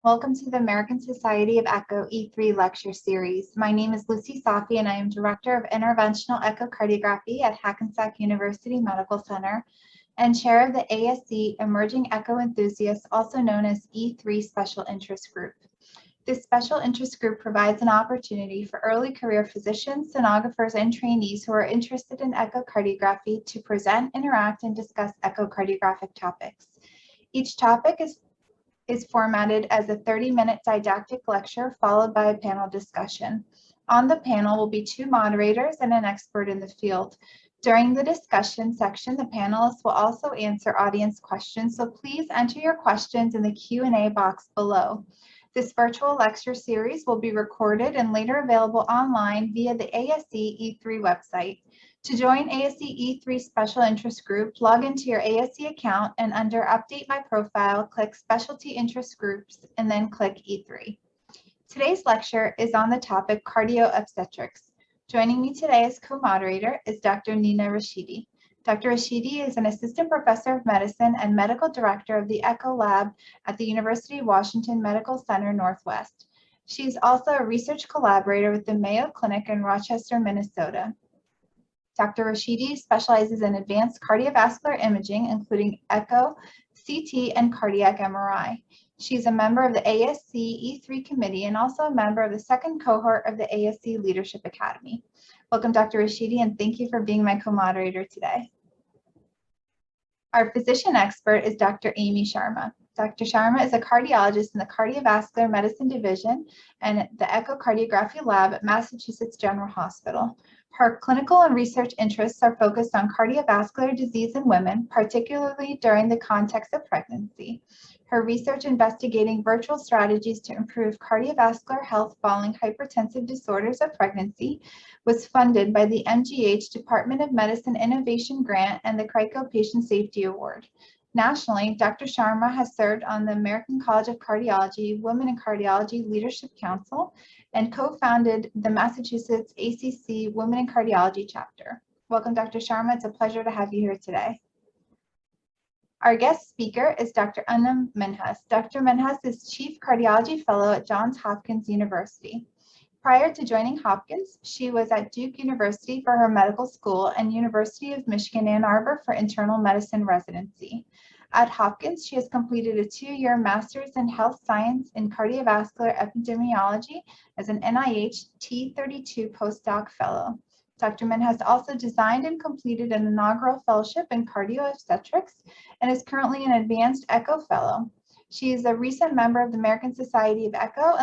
Welcome to the American Society of Echo E3 lecture series. My name is Lucy Safi and I am Director of Interventional Echocardiography at Hackensack University Medical Center and Chair of the ASE Emerging Echo Enthusiasts, also known as E3 Special Interest Group. This special interest group provides an opportunity for early career physicians, sonographers, and trainees who are interested in echocardiography to present, interact, and discuss echocardiographic topics. Each topic is formatted as a 30-minute didactic lecture followed by a panel discussion. On the panel will be two moderators and an expert in the field. During the discussion section, the panelists will also answer audience questions, so please enter your questions in the Q&A box below. This virtual lecture series will be recorded and later available online via the ASE E3 website. To join ASE E3 Special Interest Group, log into your ASE account and under Update My Profile, click Specialty Interest Groups and then click E3. Today's lecture is on the topic Cardio-Obstretics. Joining me today as co-moderator is Dr. Nina Rashidi. Dr. Rashidi is an assistant professor of medicine and medical director of the Echo Lab at the University of Washington Medical Center Northwest. She is also a research collaborator with the Mayo Clinic in Rochester, Minnesota. Dr. Rashidi specializes in advanced cardiovascular imaging, including echo, CT, and cardiac MRI. She's a member of the ASE E3 committee and also a member of the second cohort of the ASE Leadership Academy. Welcome, Dr. Rashidi, and thank you for being my co-moderator today. Our physician expert is Dr. Amy Sharma. Dr. Sharma is a cardiologist in the Cardiovascular Medicine Division and the Echocardiography Lab at Massachusetts General Hospital. Her clinical and research interests are focused on cardiovascular disease in women, particularly during the context of pregnancy. Her research investigating virtual strategies to improve cardiovascular health following hypertensive disorders of pregnancy was funded by the MGH Department of Medicine Innovation Grant and the CRICO Patient Safety Award. Nationally, Dr. Sharma has served on the American College of Cardiology Women in Cardiology Leadership Council and co-founded the Massachusetts ACC Women in Cardiology chapter. Welcome, Dr. Sharma. It's a pleasure to have you here today. Our guest speaker is Dr. Anum Minhas. Dr. Minhas is Chief Cardiology Fellow at Johns Hopkins University. Prior to joining Hopkins, she was at Duke University for her medical school and University of Michigan Ann Arbor for internal medicine residency. At Hopkins, she has completed a 2-year master's in health science in cardiovascular epidemiology as an NIH T32 postdoc fellow. Dr. Minhas also designed and completed an inaugural fellowship in cardio-obstetrics and is currently an advanced echo fellow. She is a recent member of the American Society of Echo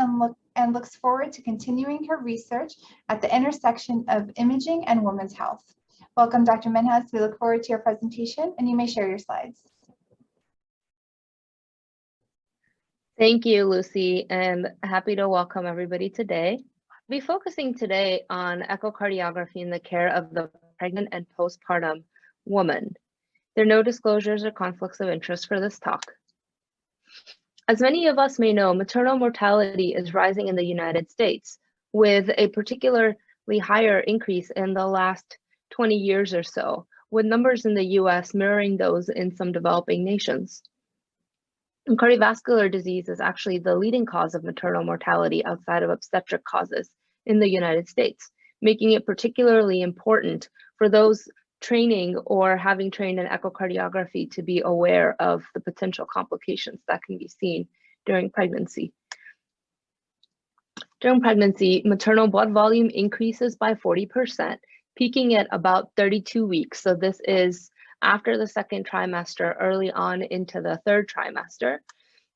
and looks forward to continuing her research at the intersection of imaging and women's health. Welcome, Dr. Minhas. We look forward to your presentation, and you may share your slides. Thank you, Lucy, and happy to welcome everybody today. I'll be focusing today on echocardiography in the care of the pregnant and postpartum woman. There are no disclosures or conflicts of interest for this talk. As many of us may know, maternal mortality is rising in the United States, with a particularly higher increase in the last 20 years or so, with numbers in the US mirroring those in some developing nations. And cardiovascular disease is actually the leading cause of maternal mortality outside of obstetric causes in the United States, making it particularly important for those training or having trained in echocardiography to be aware of the potential complications that can be seen during pregnancy. During pregnancy, maternal blood volume increases by 40%, peaking at about 32 weeks. So this is after the second trimester, early on into the third trimester.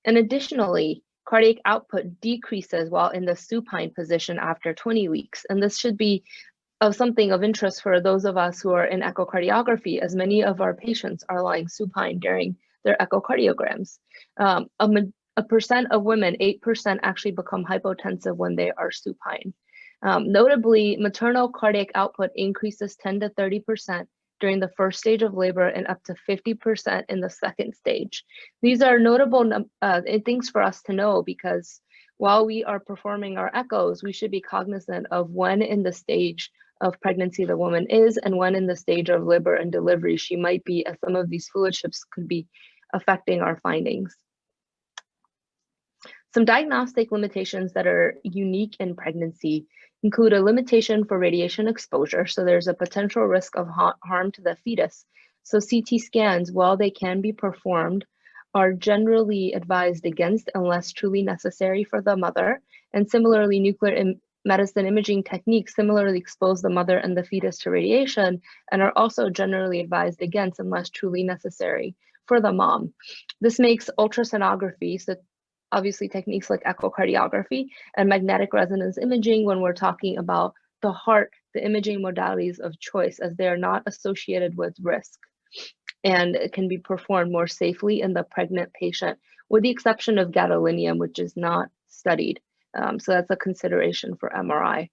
And additionally, cardiac output decreases while in the supine position after 20 weeks. And this should be of something of interest for those of us who are in echocardiography, as many of our patients are lying supine during their echocardiograms. A percent of women, 8%, actually become hypotensive when they are supine. Notably, maternal cardiac output increases 10 to 30% during the first stage of labor and up to 50% in the second stage. These are notable things for us to know because while we are performing our echoes, we should be cognizant of when in the stage of pregnancy the woman is and when in the stage of labor and delivery she might be, as some of these fluid shifts could be affecting our findings. Some diagnostic limitations that are unique in pregnancy include a limitation for radiation exposure. So there's a potential risk of harm to the fetus. So CT scans, while they can be performed, are generally advised against unless truly necessary for the mother. And similarly, nuclear medicine imaging techniques similarly expose the mother and the fetus to radiation and are also generally advised against unless truly necessary for the mom. This makes ultrasonography, so obviously techniques like echocardiography and magnetic resonance imaging, when we're talking about the heart, the imaging modalities of choice, as they are not associated with risk and it can be performed more safely in the pregnant patient, with the exception of gadolinium, which is not studied. So that's a consideration for MRI.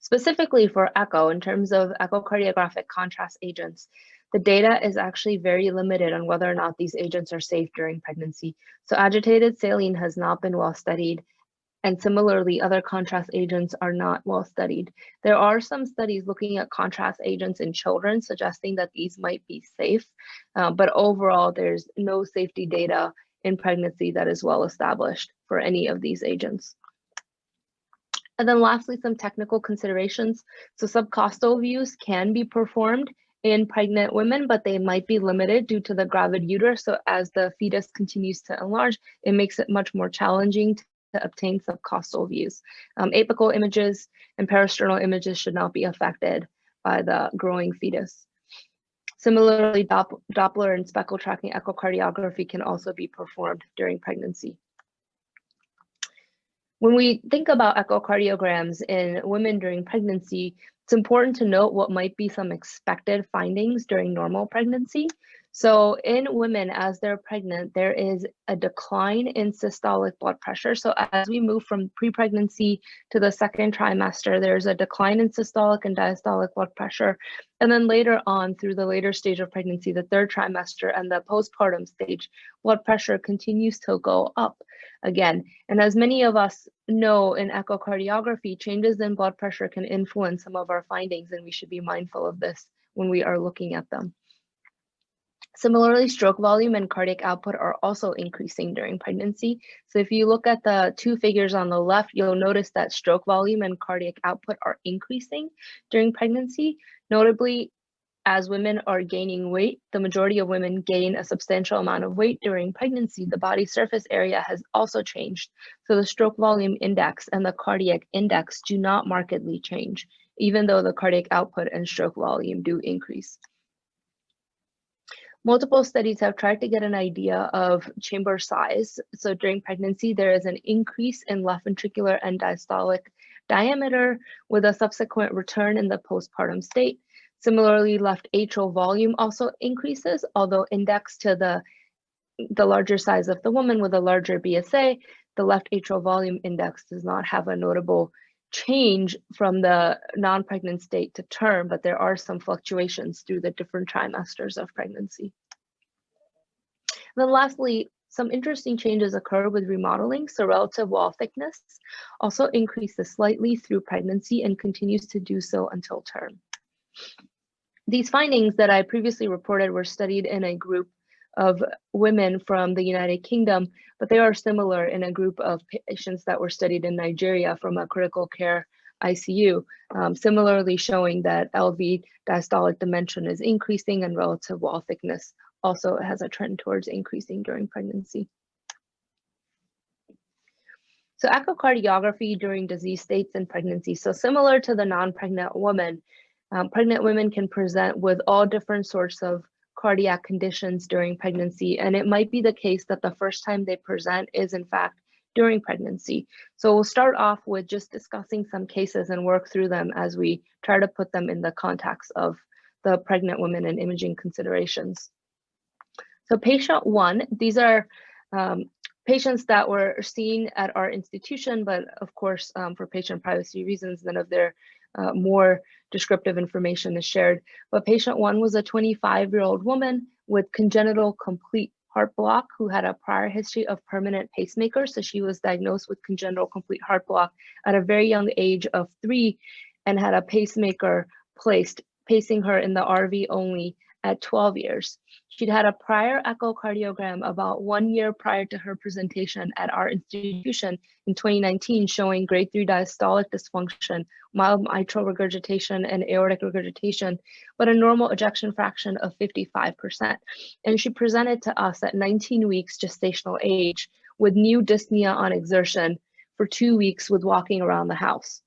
Specifically for echo, in terms of echocardiographic contrast agents, the data is actually very limited on whether or not these agents are safe during pregnancy. So agitated saline has not been well studied, and similarly, other contrast agents are not well studied. There are some studies looking at contrast agents in children, suggesting that these might be safe, but overall, there's no safety data in pregnancy that is well established for any of these agents. And then lastly, some technical considerations. So subcostal views can be performed in pregnant women, but they might be limited due to the gravid uterus. So as the fetus continues to enlarge, it makes it much more challenging to obtain subcostal views. Apical images and parasternal images should not be affected by the growing fetus. Similarly, Doppler and speckle tracking echocardiography can also be performed during pregnancy. When we think about echocardiograms in women during pregnancy, it's important to note what might be some expected findings during normal pregnancy. So in women, as they're pregnant, there is a decline in systolic blood pressure. So as we move from pre-pregnancy to the second trimester, there's a decline in systolic and diastolic blood pressure. And then later on, through the later stage of pregnancy, the third trimester and the postpartum stage, blood pressure continues to go up again. And as many of us know in echocardiography, changes in blood pressure can influence some of our findings, and we should be mindful of this when we are looking at them. Similarly, stroke volume and cardiac output are also increasing during pregnancy. So if you look at the two figures on the left, you'll notice that stroke volume and cardiac output are increasing during pregnancy. Notably, as women are gaining weight, the majority of women gain a substantial amount of weight during pregnancy. The body surface area has also changed. So the stroke volume index and the cardiac index do not markedly change, even though the cardiac output and stroke volume do increase. Multiple studies have tried to get an idea of chamber size. So during pregnancy, there is an increase in left ventricular and diastolic diameter with a subsequent return in the postpartum state. Similarly, left atrial volume also increases, although indexed to the larger size of the woman with a larger BSA, the left atrial volume index does not have a notable change from the non-pregnant state to term, but there are some fluctuations through the different trimesters of pregnancy. And then lastly, some interesting changes occur with remodeling. So relative wall thickness also increases slightly through pregnancy and continues to do so until term. These findings that I previously reported were studied in a group of women from the United Kingdom, but they are similar in a group of patients that were studied in Nigeria from a critical care ICU, similarly showing that LV diastolic dimension is increasing and relative wall thickness also has a trend towards increasing during pregnancy. So echocardiography during disease states in pregnancy. So similar to the non-pregnant woman, pregnant women can present with all different sorts of cardiac conditions during pregnancy, and it might be the case that the first time they present is in fact during pregnancy. So we'll start off with just discussing some cases and work through them as we try to put them in the context of the pregnant women and imaging considerations. So patient one, these are patients that were seen at our institution, but of course, for patient privacy reasons, none of their more descriptive information is shared. But patient one was a 25-year-old woman with congenital complete heart block who had a prior history of permanent pacemaker. So she was diagnosed with congenital complete heart block at a very young age of 3 and had a pacemaker placed, pacing her in the RV only at 12 years. She'd had a prior echocardiogram about 1 year prior to her presentation at our institution in 2019, showing grade 3 diastolic dysfunction, mild mitral regurgitation, and aortic regurgitation, but a normal ejection fraction of 55%. And she presented to us at 19 weeks gestational age with new dyspnea on exertion for 2 weeks with walking around the house.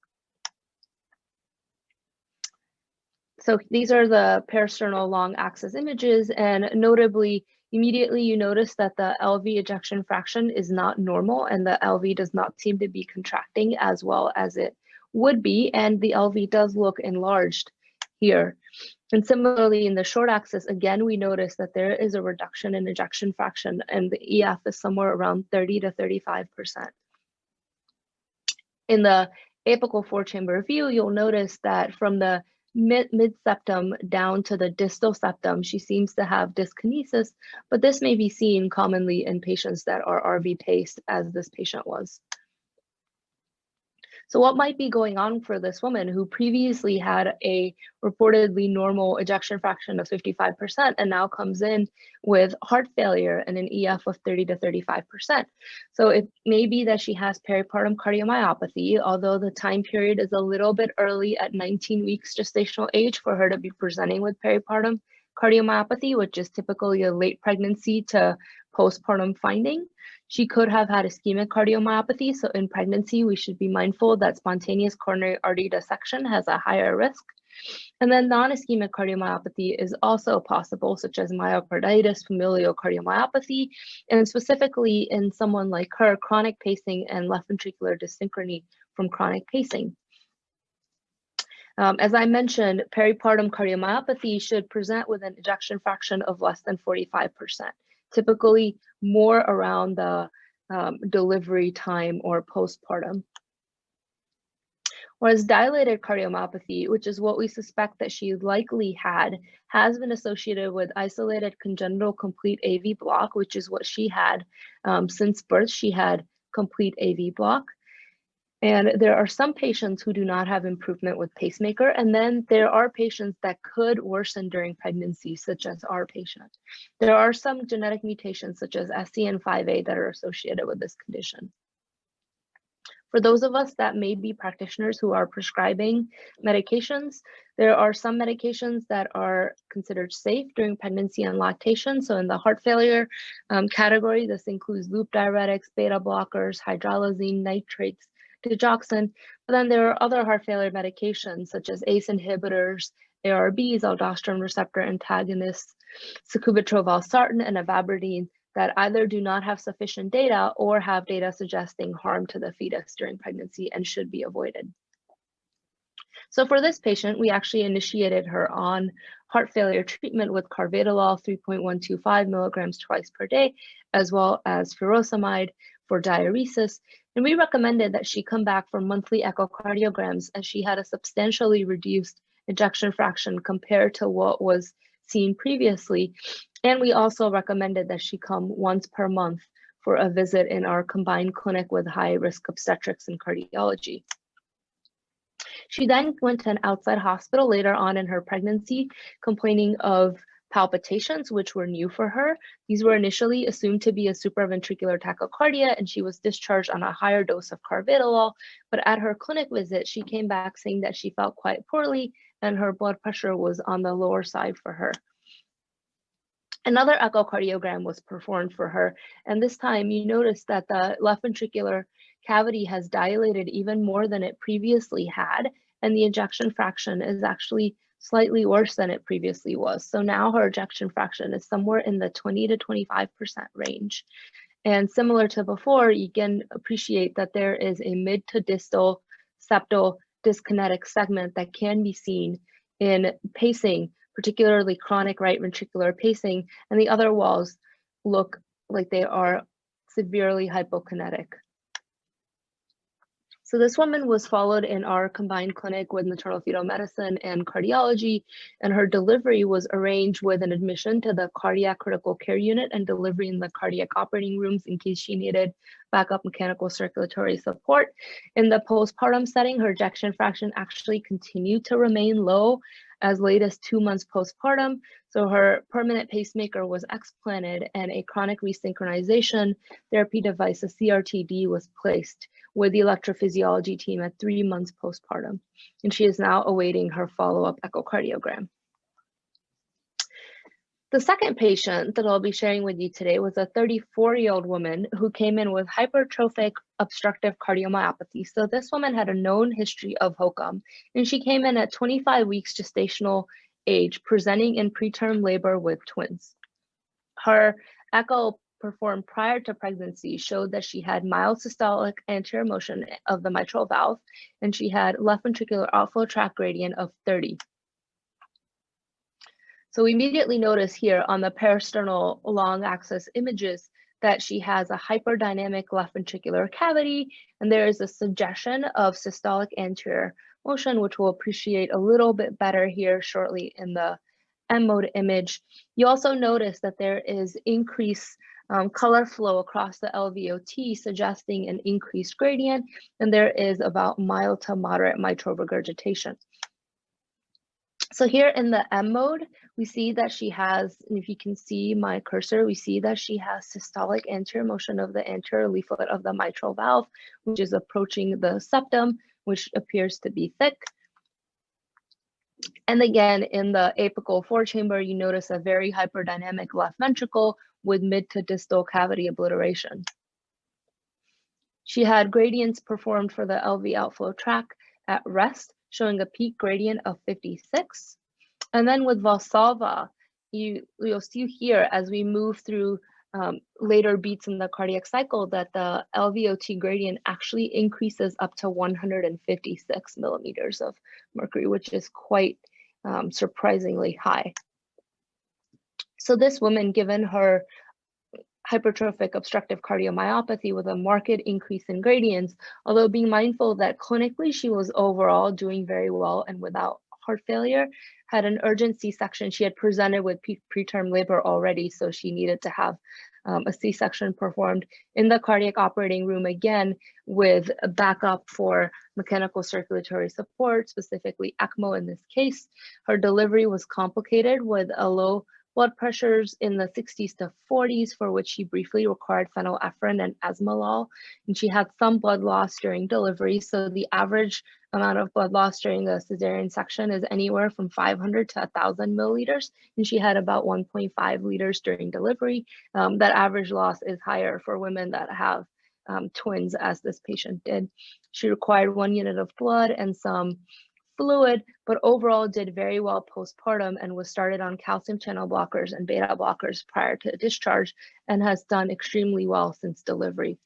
So these are the parasternal long axis images, and notably, immediately you notice that the LV ejection fraction is not normal, and the LV does not seem to be contracting as well as it would be, and the LV does look enlarged here. And similarly, in the short axis, again, we notice that there is a reduction in ejection fraction, and the EF is somewhere around 30 to 35%. In the apical four-chamber view, you'll notice that from the mid-septum down to the distal septum, she seems to have dyskinesis, but this may be seen commonly in patients that are RV paced, as this patient was. So what might be going on for this woman who previously had a reportedly normal ejection fraction of 55% and now comes in with heart failure and an EF of 30 to 35%? So it may be that she has peripartum cardiomyopathy, although the time period is a little bit early at 19 weeks gestational age for her to be presenting with peripartum cardiomyopathy, which is typically a late pregnancy to postpartum finding. She could have had ischemic cardiomyopathy, so in pregnancy, we should be mindful that spontaneous coronary artery dissection has a higher risk. And then non-ischemic cardiomyopathy is also possible, such as myocarditis, familial cardiomyopathy, and specifically in someone like her, chronic pacing and left ventricular dyssynchrony from chronic pacing. As I mentioned, peripartum cardiomyopathy should present with an ejection fraction of less than 45%. Typically more around the delivery time or postpartum. Whereas dilated cardiomyopathy, which is what we suspect that she likely had, has been associated with isolated congenital complete AV block, which is what she had since birth. She had complete AV block. And there are some patients who do not have improvement with pacemaker. And then there are patients that could worsen during pregnancy, such as our patient. There are some genetic mutations, such as SCN5A, that are associated with this condition. For those of us that may be practitioners who are prescribing medications, there are some medications that are considered safe during pregnancy and lactation. So in the heart failure category, this includes loop diuretics, beta blockers, hydralazine, nitrates, digoxin. But then there are other heart failure medications such as ACE inhibitors, ARBs, aldosterone receptor antagonists, sacubitril valsartan, and ivabradine that either do not have sufficient data or have data suggesting harm to the fetus during pregnancy and should be avoided. So for this patient, we actually initiated her on heart failure treatment with carvedilol 3.125 milligrams twice per day, as well as furosemide for diuresis. And we recommended that she come back for monthly echocardiograms as she had a substantially reduced ejection fraction compared to what was seen previously. And we also recommended that she come once per month for a visit in our combined clinic with high-risk obstetrics and cardiology. She then went to an outside hospital later on in her pregnancy, complaining of palpitations, which were new for her. These were initially assumed to be a supraventricular tachycardia, and she was discharged on a higher dose of carvedilol. But at her clinic visit, she came back saying that she felt quite poorly and her blood pressure was on the lower side for her. Another echocardiogram was performed for her, and this time you notice that the left ventricular cavity has dilated even more than it previously had, and the ejection fraction is actually slightly worse than it previously was. So now her ejection fraction is somewhere in the 20 to 25% range. And similar to before, you can appreciate that there is a mid to distal septal dyskinetic segment that can be seen in pacing, particularly chronic right ventricular pacing, and the other walls look like they are severely hypokinetic. So this woman was followed in our combined clinic with maternal fetal medicine and cardiology, and her delivery was arranged with an admission to the cardiac critical care unit and delivery in the cardiac operating rooms in case she needed backup mechanical circulatory support. In the postpartum setting, her ejection fraction actually continued to remain low as late as 2 months postpartum. So her permanent pacemaker was explanted and a chronic resynchronization therapy device, a CRTD, was placed with the electrophysiology team at 3 months postpartum. And she is now awaiting her follow-up echocardiogram. The second patient that I'll be sharing with you today was a 34-year-old woman who came in with hypertrophic obstructive cardiomyopathy. So this woman had a known history of HOCM, and she came in at 25 weeks gestational age, presenting in preterm labor with twins. Her echo performed prior to pregnancy showed that she had mild systolic anterior motion of the mitral valve, and she had left ventricular outflow tract gradient of 30. So we immediately notice here on the parasternal long axis images that she has a hyperdynamic left ventricular cavity, and there is a suggestion of systolic anterior motion, which we'll appreciate a little bit better here shortly in the M mode image. You also notice that there is increased color flow across the LVOT, suggesting an increased gradient, and there is about mild to moderate mitral regurgitation. So here in the M mode, we see that she has, and if you can see my cursor, we see that she has systolic anterior motion of the anterior leaflet of the mitral valve, which is approaching the septum, which appears to be thick. And again, in the apical forechamber, you notice a very hyperdynamic left ventricle with mid to distal cavity obliteration. She had gradients performed for the LV outflow tract at rest, showing a peak gradient of 56. And then with Valsalva, you'll see here as we move through later beats in the cardiac cycle that the LVOT gradient actually increases up to 156 millimeters of mercury, which is quite surprisingly high. So this woman, given her hypertrophic obstructive cardiomyopathy with a marked increase in gradients, although being mindful that clinically she was overall doing very well and without heart failure, had an urgent C-section. She had presented with preterm labor already, so she needed to have a C-section performed in the cardiac operating room, again with a backup for mechanical circulatory support, specifically ECMO in this case. Her delivery was complicated with a low blood pressures in the 60s to 40s, for which she briefly required phenylephrine and esmolol, and she had some blood loss during delivery. So the average amount of blood loss during the cesarean section is anywhere from 500 to 1,000 milliliters, and she had about 1.5 liters during delivery. That average loss is higher for women that have twins, as this patient did. She required 1 unit of blood and some fluid, but overall did very well postpartum and was started on calcium channel blockers and beta blockers prior to discharge and has done extremely well since delivery.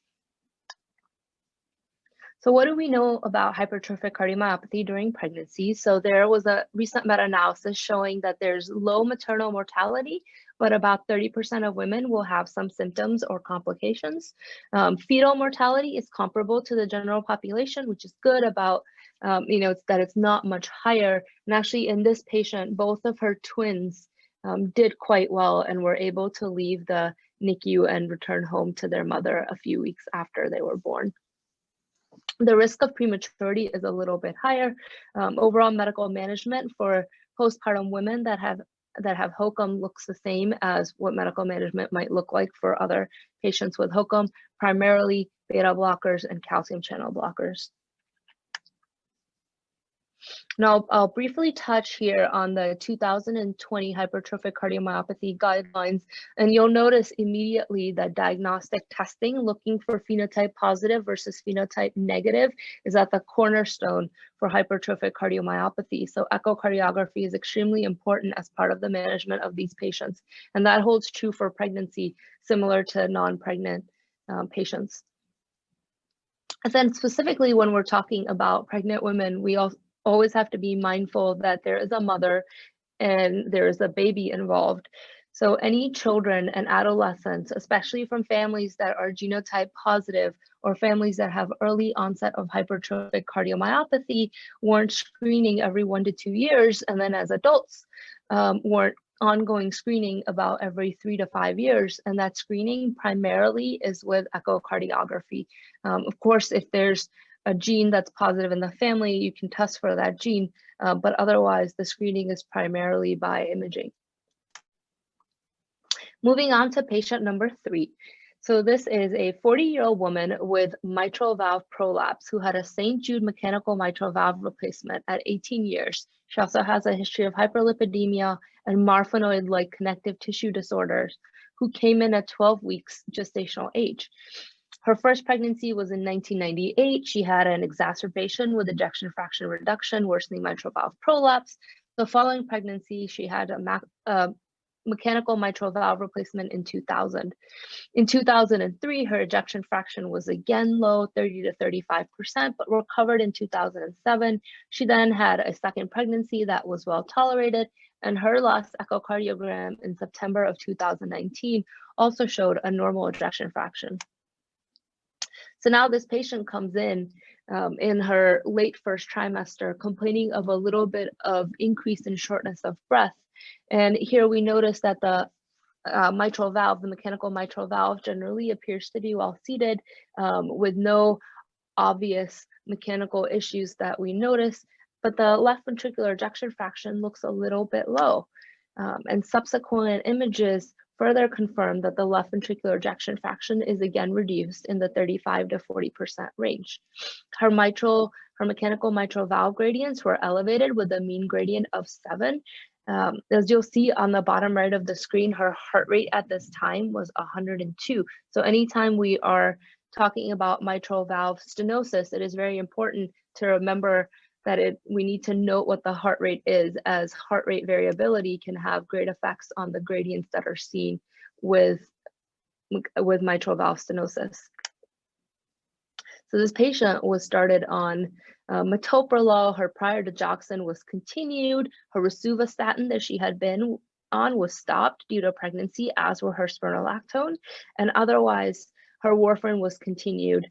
So what do we know about hypertrophic cardiomyopathy during pregnancy? So there was a recent meta-analysis showing that there's low maternal mortality, but about 30% of women will have some symptoms or complications. Fetal mortality is comparable to the general population, which is good about that it's not much higher. And actually in this patient, both of her twins did quite well and were able to leave the NICU and return home to their mother a few weeks after they were born. The risk of prematurity is a little bit higher. Overall medical management for postpartum women that have HOCM looks the same as what medical management might look like for other patients with HOCM, primarily beta blockers and calcium channel blockers. Now, I'll briefly touch here on the 2020 hypertrophic cardiomyopathy guidelines, and you'll notice immediately that diagnostic testing looking for phenotype positive versus phenotype negative is at the cornerstone for hypertrophic cardiomyopathy. So echocardiography is extremely important as part of the management of these patients, and that holds true for pregnancy, similar to non-pregnant patients. And then specifically when we're talking about pregnant women, we always have to be mindful that there is a mother and there is a baby involved. So any children and adolescents, especially from families that are genotype positive or families that have early onset of hypertrophic cardiomyopathy, warrant screening every 1 to 2 years, and then as adults warrant ongoing screening about every 3 to 5 years, and that screening primarily is with echocardiography. Of course, if there's a gene that's positive in the family, you can test for that gene, but otherwise the screening is primarily by imaging. Moving on to patient number 3. So this is a 40-year-old woman with mitral valve prolapse who had a St. Jude mechanical mitral valve replacement at 18 years. She also has a history of hyperlipidemia and marfanoid-like connective tissue disorders, who came in at 12 weeks gestational age. Her first pregnancy was in 1998. She had an exacerbation with ejection fraction reduction, worsening mitral valve prolapse. The following pregnancy, she had a mechanical mitral valve replacement in 2000. In 2003, her ejection fraction was again low, 30 to 35%, but recovered in 2007. She then had a second pregnancy that was well tolerated, and her last echocardiogram in September of 2019 also showed a normal ejection fraction. So now this patient comes in her late first trimester, complaining of a little bit of increase in shortness of breath. And here we notice that the mitral valve, the mechanical mitral valve, generally appears to be well seated with no obvious mechanical issues that we notice, but the left ventricular ejection fraction looks a little bit low. And subsequent images further confirm that the left ventricular ejection fraction is again reduced in the 35 to 40% range. Her mechanical mitral valve gradients were elevated with a mean gradient of 7. As you'll see on the bottom right of the screen, her heart rate at this time was 102. So anytime we are talking about mitral valve stenosis, it is very important to remember that we need to note what the heart rate is, as heart rate variability can have great effects on the gradients that are seen with mitral valve stenosis. So this patient was started on metoprolol. Her prior digoxin was continued. Her rosuvastatin that she had been on was stopped due to pregnancy, as were her spironolactone, and otherwise her warfarin was continued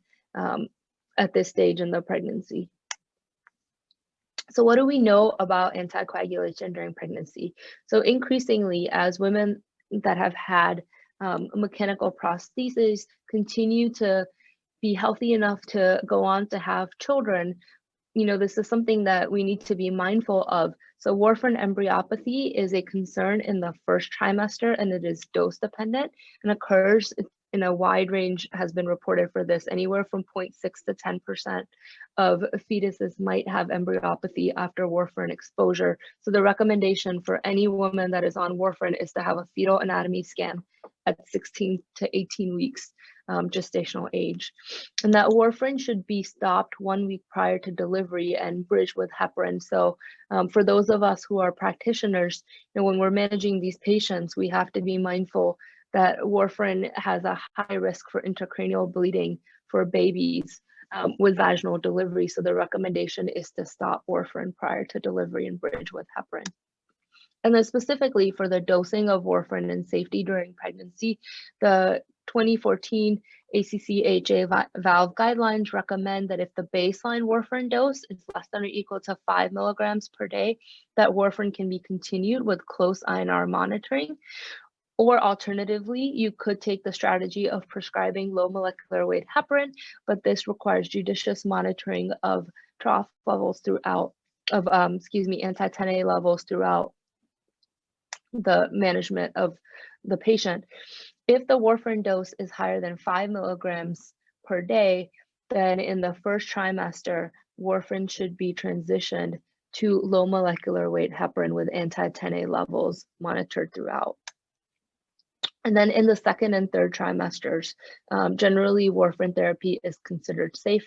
at this stage in the pregnancy. So what do we know about anticoagulation during pregnancy? So increasingly, as women that have had mechanical prostheses continue to be healthy enough to go on to have children, this is something that we need to be mindful of. So warfarin embryopathy is a concern in the first trimester, and it is dose dependent and occurs in a wide range, has been reported for this. Anywhere from 0.6 to 10% of fetuses might have embryopathy after warfarin exposure. So the recommendation for any woman that is on warfarin is to have a fetal anatomy scan at 16 to 18 weeks gestational age. And that warfarin should be stopped 1 week prior to delivery and bridged with heparin. So for those of us who are practitioners, when we're managing these patients, we have to be mindful that warfarin has a high risk for intracranial bleeding for babies with vaginal delivery. So the recommendation is to stop warfarin prior to delivery and bridge with heparin. And then specifically for the dosing of warfarin and safety during pregnancy, the 2014 ACC/AHA valve guidelines recommend that if the baseline warfarin dose is less than or equal to 5 milligrams per day, that warfarin can be continued with close INR monitoring. Or alternatively, you could take the strategy of prescribing low molecular weight heparin, but this requires judicious monitoring of trough levels throughout, anti-10A levels throughout the management of the patient. If the warfarin dose is higher than 5 milligrams per day, then in the first trimester, warfarin should be transitioned to low molecular weight heparin with anti-10A levels monitored throughout. And then in the second and third trimesters, generally warfarin therapy is considered safe,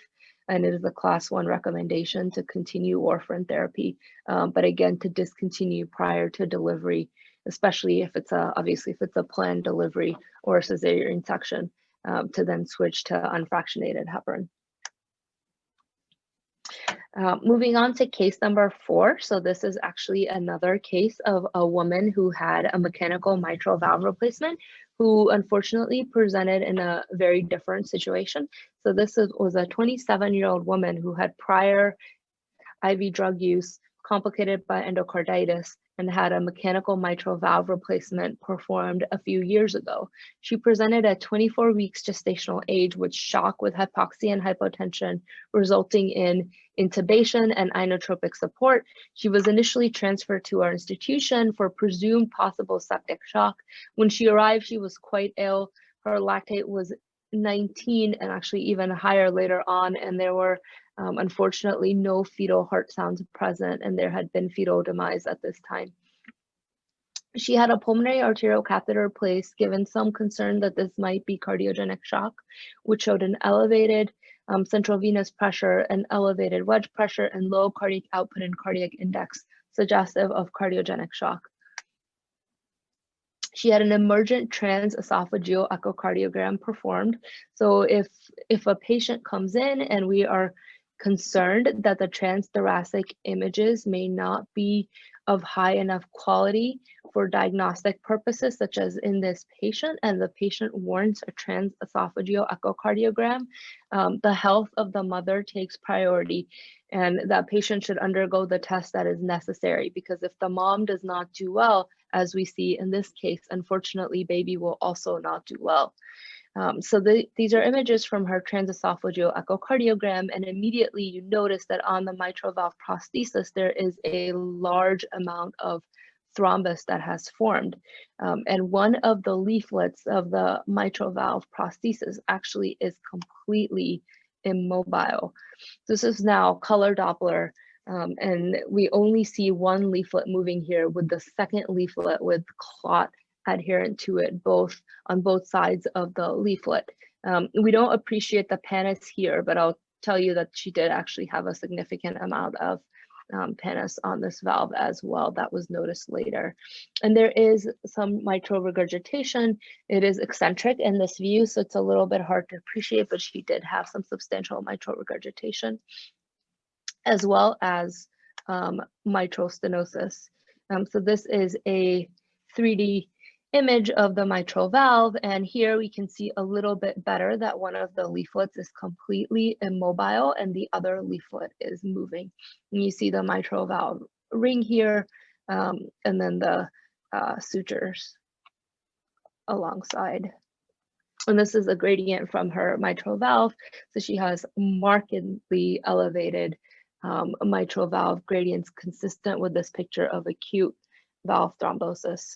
and it is a class 1 recommendation to continue warfarin therapy, but again, to discontinue prior to delivery, especially if it's obviously if it's a planned delivery or a cesarean section, to then switch to unfractionated heparin. Moving on to case number 4. So this is actually another case of a woman who had a mechanical mitral valve replacement, who unfortunately presented in a very different situation. So this was a 27-year-old woman who had prior IV drug use complicated by endocarditis and had a mechanical mitral valve replacement performed a few years ago. She presented at 24 weeks gestational age with shock with hypoxia and hypotension, resulting in intubation and inotropic support. She was initially transferred to our institution for presumed possible septic shock. When she arrived, she was quite ill. Her lactate was 19 and actually even higher later on, and there were unfortunately no fetal heart sounds present, and there had been fetal demise at this time. She had a pulmonary arterial catheter placed, given some concern that this might be cardiogenic shock, which showed an elevated central venous pressure, an elevated wedge pressure, and low cardiac output and cardiac index, suggestive of cardiogenic shock. She had an emergent transesophageal echocardiogram performed. So if a patient comes in and we are concerned that the transthoracic images may not be of high enough quality for diagnostic purposes, such as in this patient, and the patient warrants a transesophageal echocardiogram, the health of the mother takes priority, and that patient should undergo the test that is necessary, because if the mom does not do well, as we see in this case, unfortunately, baby will also not do well. So these are images from her transesophageal echocardiogram, and immediately you notice that on the mitral valve prosthesis, there is a large amount of thrombus that has formed. And one of the leaflets of the mitral valve prosthesis actually is completely immobile. This is now color Doppler, and we only see one leaflet moving here, with the second leaflet with clot adherent to it, on both sides of the leaflet. We don't appreciate the pannus here, but I'll tell you that she did actually have a significant amount of pannus on this valve as well that was noticed later. And there is some mitral regurgitation. It is eccentric in this view, so it's a little bit hard to appreciate, but she did have some substantial mitral regurgitation, as well as mitral stenosis. So this is a 3D image of the mitral valve, and here we can see a little bit better that one of the leaflets is completely immobile and the other leaflet is moving. And you see the mitral valve ring here, and then the sutures alongside. And this is a gradient from her mitral valve. So she has markedly elevated mitral valve gradients consistent with this picture of acute valve thrombosis.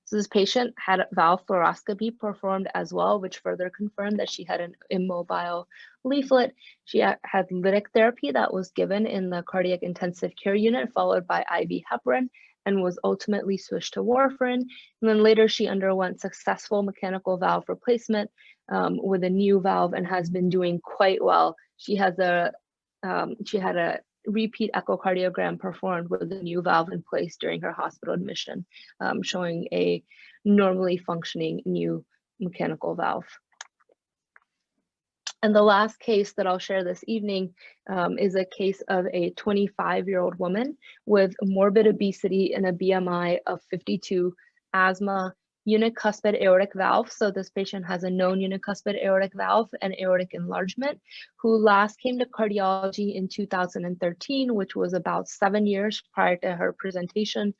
So this patient had valve fluoroscopy performed as well, which further confirmed that she had an immobile leaflet. She had lytic therapy that was given in the cardiac intensive care unit, followed by IV heparin, and was ultimately switched to warfarin. And then later she underwent successful mechanical valve replacement with a new valve and has been doing quite well. She had a repeat echocardiogram performed with a new valve in place during her hospital admission, showing a normally functioning new mechanical valve. And the last case that I'll share this evening is a case of a 25-year-old woman with morbid obesity and a BMI of 52, asthma, unicuspid aortic valve. So this patient has a known unicuspid aortic valve and aortic enlargement, who last came to cardiology in 2013, which was about 7 years prior to her presentation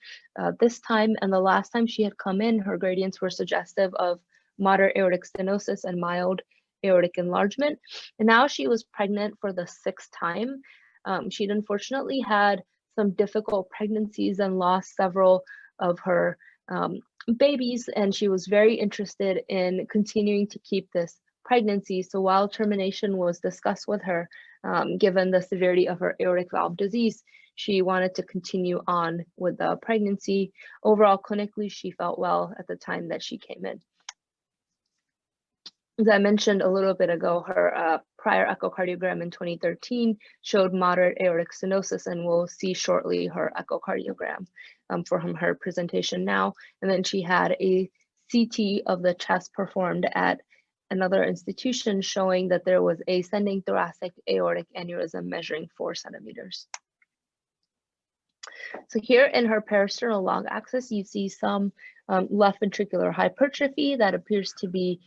this time. And the last time she had come in, her gradients were suggestive of moderate aortic stenosis and mild aortic enlargement. And now she was pregnant for the 6th time. She'd unfortunately had some difficult pregnancies and lost several of her babies, and she was very interested in continuing to keep this pregnancy. So while termination was discussed with her, given the severity of her aortic valve disease, she wanted to continue on with the pregnancy. Overall, clinically, she felt well at the time that she came in. As I mentioned a little bit ago, her prior echocardiogram in 2013 showed moderate aortic stenosis, and we'll see shortly her echocardiogram from her presentation now. And then she had a CT of the chest performed at another institution showing that there was ascending thoracic aortic aneurysm measuring 4 centimeters. So here in her parasternal log axis, you see some left ventricular hypertrophy that appears to be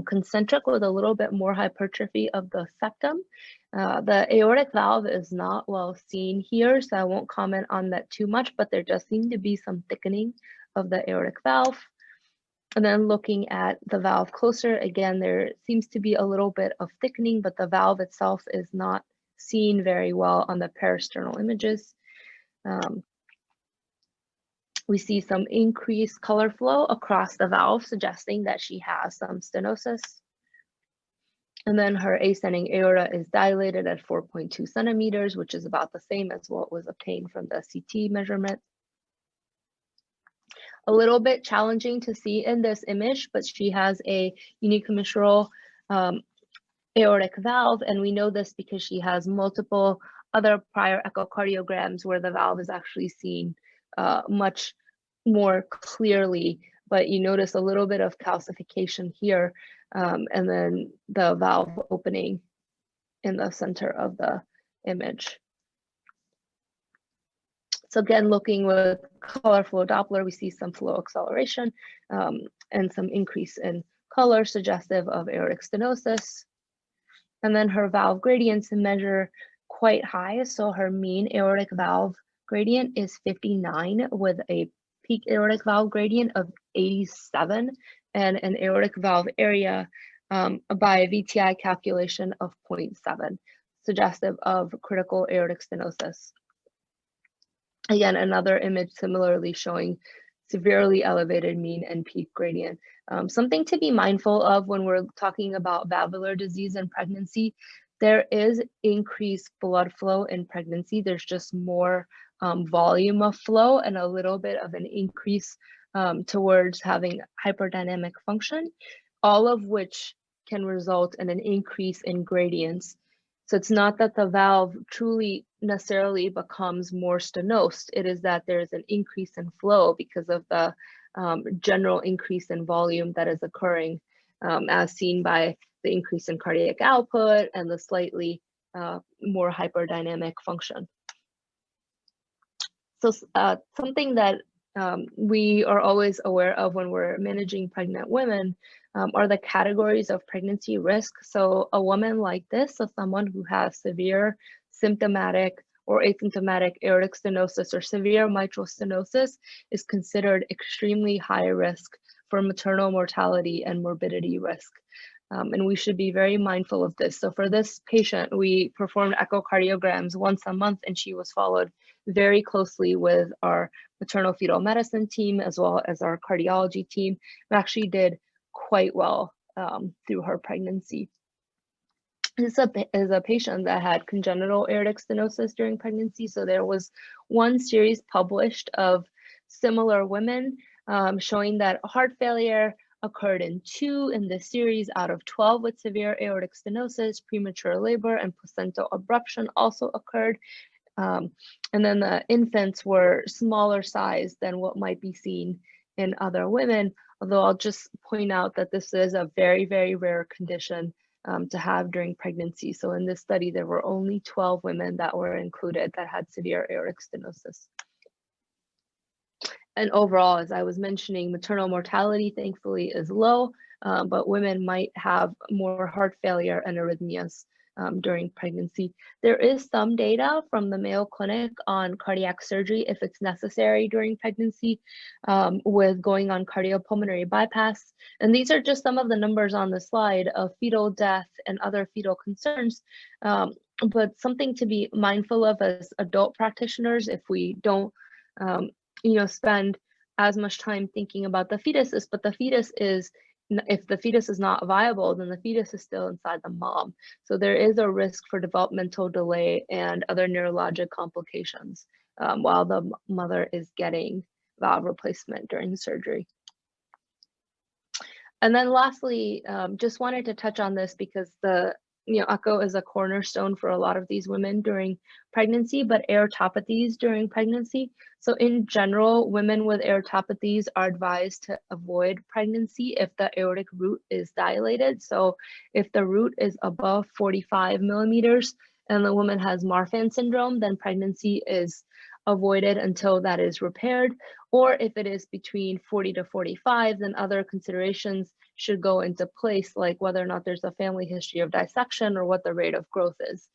concentric with a little bit more hypertrophy of the septum. The aortic valve is not well seen here, so I won't comment on that too much, but there does seem to be some thickening of the aortic valve. And then looking at the valve closer, again, there seems to be a little bit of thickening, but the valve itself is not seen very well on the parasternal images. We see some increased color flow across the valve, suggesting that she has some stenosis. And then her ascending aorta is dilated at 4.2 centimeters, which is about the same as what was obtained from the CT measurement. A little bit challenging to see in this image, but she has a unicomitral aortic valve, and we know this because she has multiple other prior echocardiograms where the valve is actually seen much more clearly, but you notice a little bit of calcification here, and then the valve opening in the center of the image. So again, looking with color flow Doppler, we see some flow acceleration and some increase in color suggestive of aortic stenosis. And then her valve gradients measure quite high. So her mean aortic valve gradient is 59 with a peak aortic valve gradient of 87 and an aortic valve area by VTI calculation of 0.7, suggestive of critical aortic stenosis. Again, another image similarly showing severely elevated mean and peak gradient. Something to be mindful of when we're talking about valvular disease in pregnancy, there is increased blood flow in pregnancy. There's just more volume of flow and a little bit of an increase towards having hyperdynamic function, all of which can result in an increase in gradients. So it's not that the valve truly necessarily becomes more stenosed. It is that there is an increase in flow because of the general increase in volume that is occurring, as seen by the increase in cardiac output and the slightly more hyperdynamic function. So something that we are always aware of when we're managing pregnant women are the categories of pregnancy risk. So a woman like this, so someone who has severe symptomatic or asymptomatic aortic stenosis or severe mitral stenosis is considered extremely high risk for maternal mortality and morbidity risk. And we should be very mindful of this. So for this patient, we performed echocardiograms once a month, and she was followed very closely with our maternal fetal medicine team as well as our cardiology team, and actually did quite well through her pregnancy. This is a patient that had congenital aortic stenosis during pregnancy. So there was one series published of similar women showing that heart failure occurred in 2 in this series out of 12 with severe aortic stenosis. Premature labor and placental abruption also occurred. And then the infants were smaller size than what might be seen in other women, although I'll just point out that this is a very, very rare condition to have during pregnancy. So in this study, there were only 12 women that were included that had severe aortic stenosis. And overall, as I was mentioning, maternal mortality thankfully is low, but women might have more heart failure and arrhythmias during pregnancy. There is some data from the Mayo Clinic on cardiac surgery if it's necessary during pregnancy with going on cardiopulmonary bypass. And these are just some of the numbers on the slide of fetal death and other fetal concerns. But something to be mindful of as adult practitioners, if we don't spend as much time thinking about the fetus is, but the fetus is, if the fetus is not viable, then the fetus is still inside the mom. So there is a risk for developmental delay and other neurologic complications while the mother is getting valve replacement during surgery. And then lastly, just wanted to touch on this because the echo is a cornerstone for a lot of these women during pregnancy, but aortopathies during pregnancy. So in general, women with aortopathies are advised to avoid pregnancy if the aortic root is dilated. So if the root is above 45 millimeters and the woman has Marfan syndrome, then pregnancy is avoided until that is repaired. Or if it is between 40 to 45, then other considerations should go into place, like whether or not there's a family history of dissection or what the rate of growth is.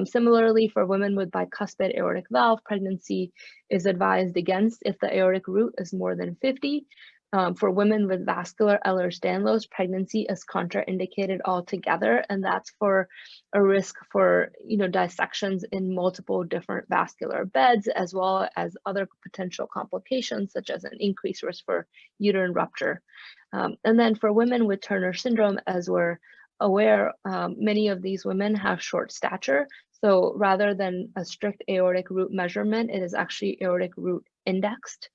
Similarly, for women with bicuspid aortic valve, pregnancy is advised against if the aortic root is more than 50. For women with vascular Ehlers-Danlos, pregnancy is contraindicated altogether, and that's for a risk for dissections in multiple different vascular beds, as well as other potential complications such as an increased risk for uterine rupture. And then for women with Turner syndrome, as we're aware, many of these women have short stature. So rather than a strict aortic root measurement, it is actually aortic root indexed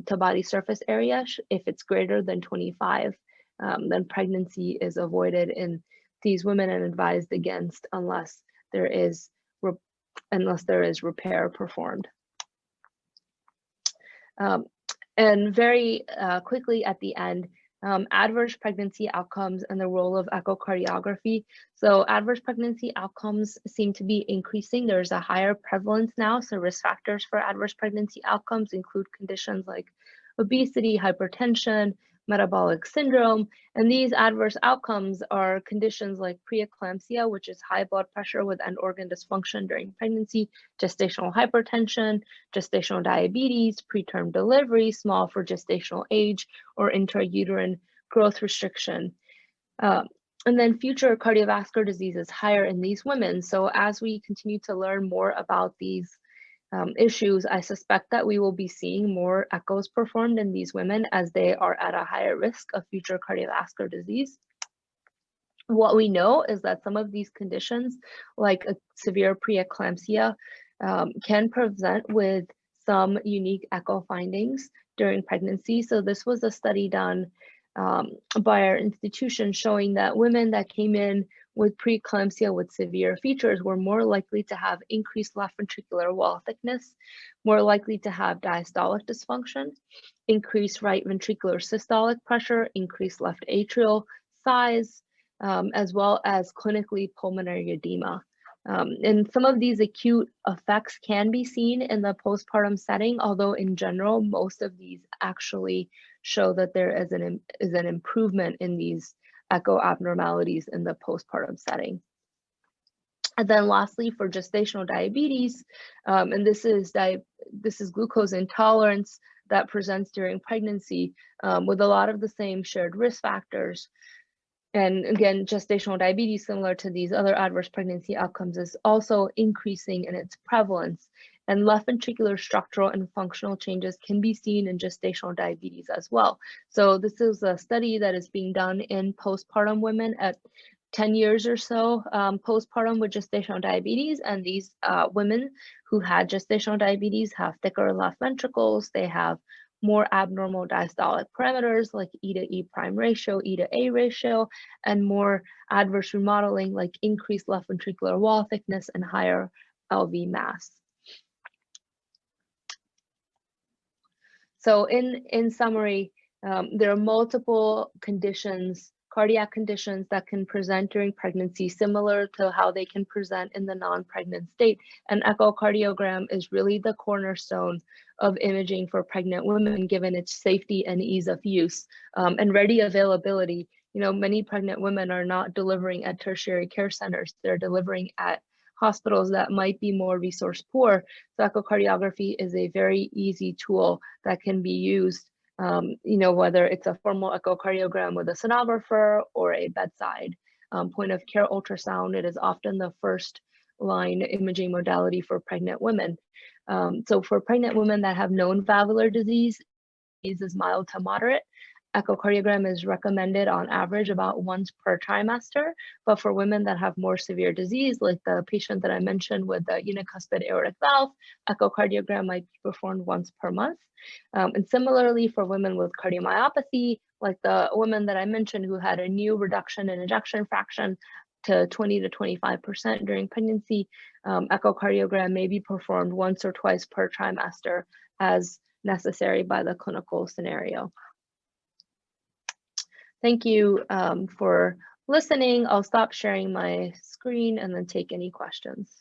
to body surface area. If it's greater than 25, then pregnancy is avoided in these women and advised against unless there is repair performed. And very quickly at the end, adverse pregnancy outcomes and the role of echocardiography. So adverse pregnancy outcomes seem to be increasing. There's a higher prevalence now. So risk factors for adverse pregnancy outcomes include conditions like obesity, hypertension, metabolic syndrome. And these adverse outcomes are conditions like preeclampsia, which is high blood pressure with end organ dysfunction during pregnancy, gestational hypertension, gestational diabetes, preterm delivery, small for gestational age, or intrauterine growth restriction. And then future cardiovascular disease is higher in these women. So as we continue to learn more about these issues, I suspect that we will be seeing more echoes performed in these women as they are at a higher risk of future cardiovascular disease. What we know is that some of these conditions, like a severe preeclampsia, can present with some unique echo findings during pregnancy. So this was a study done by our institution showing that women that came in with preeclampsia with severe features were more likely to have increased left ventricular wall thickness, more likely to have diastolic dysfunction, increased right ventricular systolic pressure, increased left atrial size, as well as clinically pulmonary edema. And some of these acute effects can be seen in the postpartum setting, although in general, most of these actually show that there is an improvement in these echo abnormalities in the postpartum setting. And then lastly, for gestational diabetes, and this is glucose intolerance that presents during pregnancy with a lot of the same shared risk factors. And again, gestational diabetes, similar to these other adverse pregnancy outcomes, is also increasing in its prevalence. And left ventricular structural and functional changes can be seen in gestational diabetes as well. So this is a study that is being done in postpartum women at 10 years or so postpartum with gestational diabetes. And these women who had gestational diabetes have thicker left ventricles. They have more abnormal diastolic parameters like E to E prime ratio, E to A ratio, and more adverse remodeling like increased left ventricular wall thickness and higher LV mass. So in summary, there are multiple conditions, cardiac conditions that can present during pregnancy, similar to how they can present in the non-pregnant state. And echocardiogram is really the cornerstone of imaging for pregnant women, given its safety and ease of use and ready availability. You know, many pregnant women are not delivering at tertiary care centers. They're delivering at hospitals that might be more resource poor. So echocardiography is a very easy tool that can be used, you know, whether it's a formal echocardiogram with a sonographer or a bedside point of care ultrasound. It is often the first line imaging modality for pregnant women. So for pregnant women that have known valvular disease is mild to moderate, echocardiogram is recommended on average about once per trimester. But for women that have more severe disease, like the patient that I mentioned with the unicuspid aortic valve, echocardiogram might be performed once per month. And similarly for women with cardiomyopathy, like the woman that I mentioned who had a new reduction in ejection fraction to 20 to 25% during pregnancy, echocardiogram may be performed once or twice per trimester as necessary by the clinical scenario. Thank you for listening. I'll stop sharing my screen and then take any questions.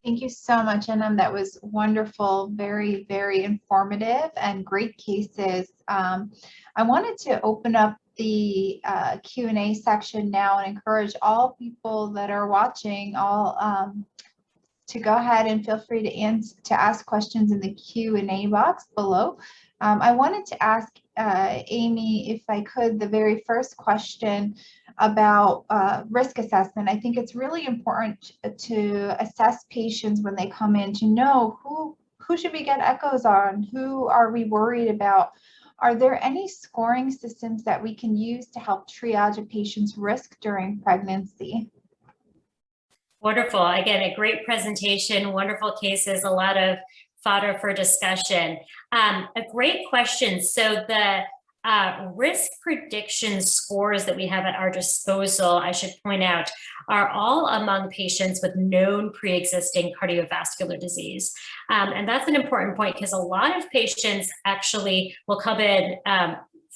Thank you so much, Anum. That was wonderful, very, very informative and great cases. I wanted to open up the Q&A section now and encourage all people that are watching to go ahead and feel free to ask questions in the Q&A box below. I wanted to ask Amy, if I could, the very first question about risk assessment. I think it's really important to assess patients when they come in to know who should we get echoes on, who are we worried about. Are there any scoring systems that we can use to help triage a patient's risk during pregnancy? Wonderful. Again, a great presentation, wonderful cases, a lot of fodder for discussion. A great question. So the risk prediction scores that we have at our disposal, I should point out, are all among patients with known pre-existing cardiovascular disease. And that's an important point because a lot of patients actually will come in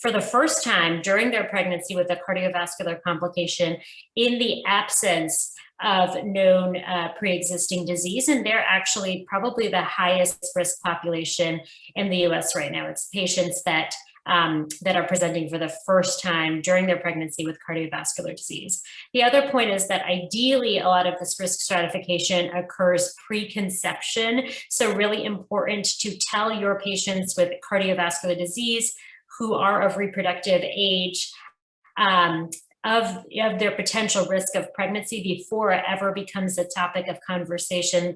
for the first time during their pregnancy with a cardiovascular complication in the absence of known pre-existing disease, and they're actually probably the highest risk population in the US right now. It's patients that are presenting for the first time during their pregnancy with cardiovascular disease. The other point is that ideally a lot of this risk stratification occurs pre-conception, so really important to tell your patients with cardiovascular disease who are of reproductive age of their potential risk of pregnancy before it ever becomes a topic of conversation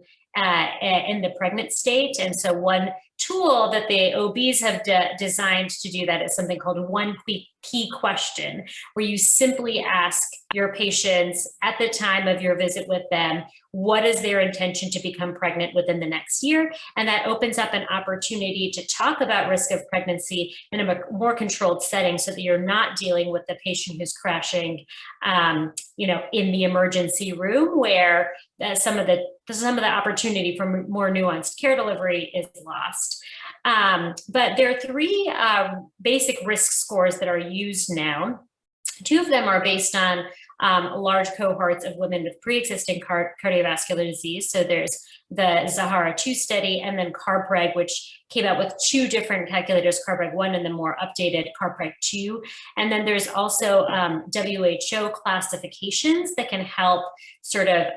in the pregnant state. And so one tool that the OBs have designed to do that is something called one key question, where you simply ask your patients at the time of your visit with them, what is their intention to become pregnant within the next year? And that opens up an opportunity to talk about risk of pregnancy in a more controlled setting so that you're not dealing with the patient who's crashing, in the emergency room where some of the opportunity for more nuanced care delivery is lost. But there are three basic risk scores that are used now. Two of them are based on large cohorts of women with pre-existing cardiovascular disease. So there's the Zahara-2 study and then CARPREG, which came out with two different calculators, CARPREG-1 and the more updated CARPREG-2. And then there's also WHO classifications that can help sort of